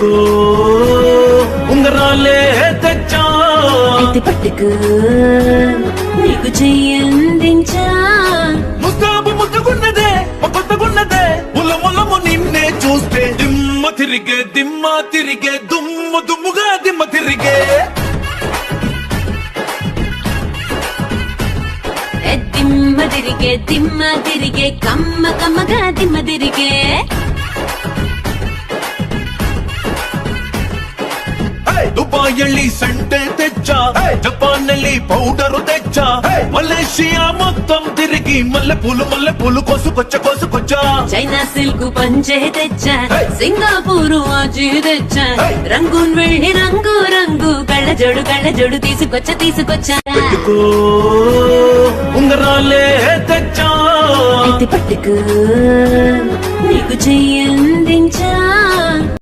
పెట్టుకో ఉంగరాలే తెచ్చా ఎత్తి పట్టుకు నీకు చెయ్యందించా ముస్తాబు ముద్దుకున్నదే కొత్తగున్నదే ములములము నిన్నే చూస్తే దిమ్మ తిరిగే దుమ్ము దుమ్ముగా దిమ్మ తిరిగే దిమ్మ తిరిగే కమ్మ కమ్మగా దిమ్మ తిరిగే ದುಬಾಯಲ್ಲಿ ಸಂಡೆ ತೆಚ್ಚ ಜಪಾನಲ್ಲಿ ಪೌಡರು ತೆಚ್ಚ మలేషియా మొత్తం తిరిగి మల్లె పూలు కోసుకొచ్చా చైనా సిల్క్ పంచే తెచ్చా సింగపూరు ఆజీ తెచ్చా రంగూన్ వెళ్ళి రంగు రంగు కళ్ళ జోడు తీసుకొచ్చా పెట్టుకో ఉంగరాలే తెచ్చా ఎత్తి పట్టుకు నీకు చెయ్యందించా